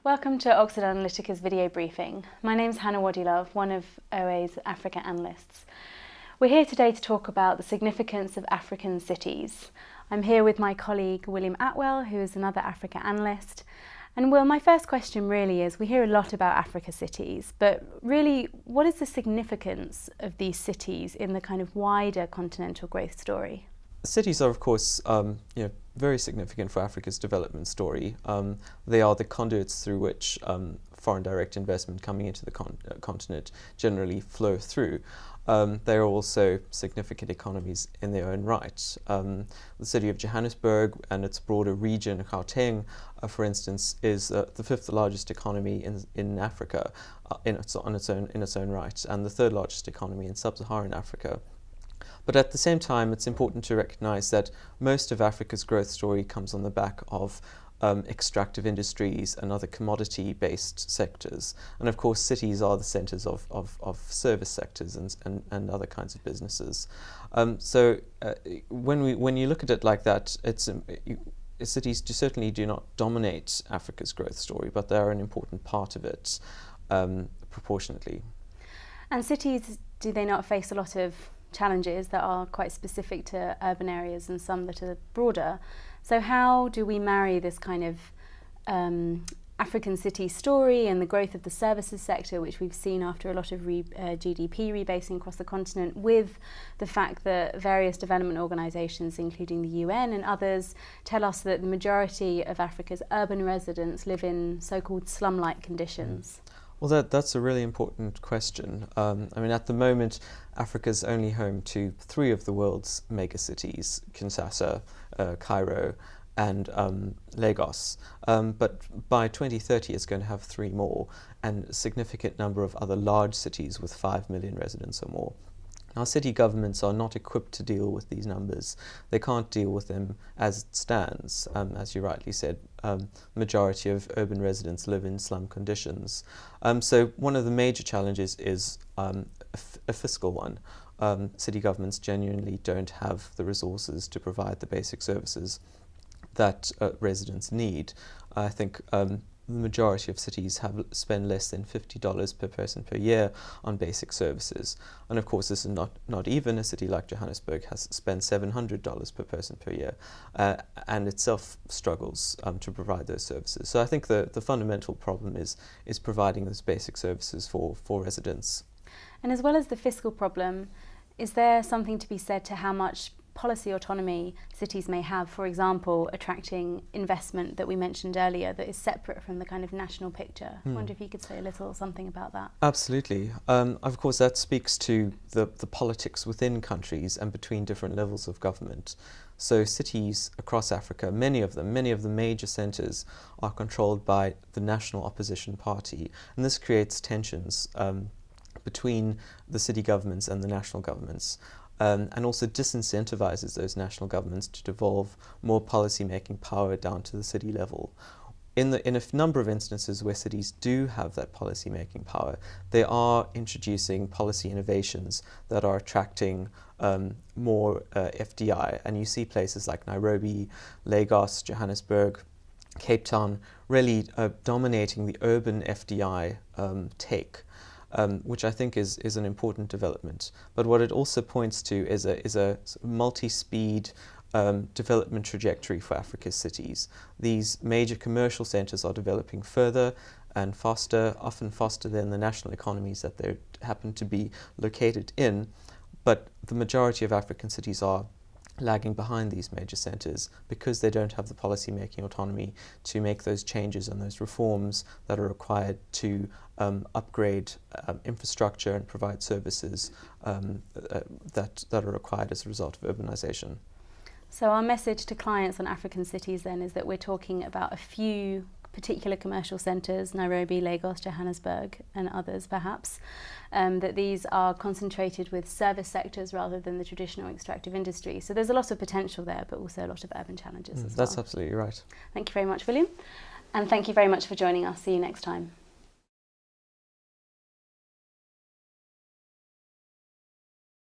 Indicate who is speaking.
Speaker 1: Welcome to Oxford Analytica's video briefing. My name is Hannah Waddilove, one of OA's Africa analysts. We're here today to talk about the significance of African cities. I'm here with my colleague William Attwell, who is another Africa analyst. And Will, my first question really is, we hear a lot about Africa cities, but really, what is the significance of these cities in the kind of wider continental growth story?
Speaker 2: Cities are, of course, very significant for Africa's development story. They are the conduits through which foreign direct investment coming into the continent generally flow through. They are also significant economies in their own right. The city of Johannesburg and its broader region, Gauteng, for instance, is the fifth largest economy in Africa in its own right, and the third largest economy in sub-Saharan Africa. But at the same time, it's important to recognize that most of Africa's growth story comes on the back of extractive industries and other commodity-based sectors. And of course, cities are the centers of service sectors and other kinds of businesses. So when you look at it like that, cities certainly do not dominate Africa's growth story, but they are an important part of it proportionately.
Speaker 1: And cities, do they not face a lot of challenges that are quite specific to urban areas and some that are broader? So how do we marry this kind of African city story and the growth of the services sector, which we've seen after a lot of GDP rebasing across the continent, with the fact that various development organisations, including the UN and others, tell us that the majority of Africa's urban residents live in so-called slum-like conditions?
Speaker 2: Well, that's a really important question. At the moment, Africa's only home to three of the world's megacities: Kinshasa, Cairo, and Lagos. But by 2030, it's going to have three more, and a significant number of other large cities with 5 million residents or more. Now, city governments are not equipped to deal with these numbers. They can't deal with them as it stands. As you rightly said, the majority of urban residents live in slum conditions. So one of the major challenges is a fiscal one. City governments genuinely don't have the resources to provide the basic services that residents need. I think the majority of cities spend less than $50 per person per year on basic services. And of course, this is not even. A city like Johannesburg has spent $700 per person per year and itself struggles to provide those services. So I think the fundamental problem is providing those basic services for residents.
Speaker 1: And as well as the fiscal problem, is there something to be said to how much policy autonomy cities may have, for example, attracting investment that we mentioned earlier that is separate from the kind of national picture? I wonder if you could say a little something about that. Absolutely.
Speaker 2: Of course, that speaks to the politics within countries and between different levels of government. So cities across Africa, many of the major centres are controlled by the national opposition party, and this creates tensions between the city governments and the national governments. And also disincentivizes those national governments to devolve more policy-making power down to the city level. In a number of instances where cities do have that policy-making power, they are introducing policy innovations that are attracting more FDI. And you see places like Nairobi, Lagos, Johannesburg, Cape Town really dominating the urban FDI take. Which I think is an important development. But what it also points to is a multi-speed development trajectory for Africa's cities. These major commercial centres are developing further and faster, often faster than the national economies that they happen to be located in. But the majority of African cities are lagging behind these major centres because they don't have the policy-making autonomy to make those changes and those reforms that are required to upgrade infrastructure and provide services that are required as a result of urbanisation.
Speaker 1: So our message to clients on African cities then is that we're talking about a few particular commercial centres, Nairobi, Lagos, Johannesburg and others perhaps, that these are concentrated with service sectors rather than the traditional extractive industry. So there's a lot of potential there, but also a lot of urban challenges as well.
Speaker 2: That's absolutely right.
Speaker 1: Thank you very much, William. And thank you very much for joining us. See you next time.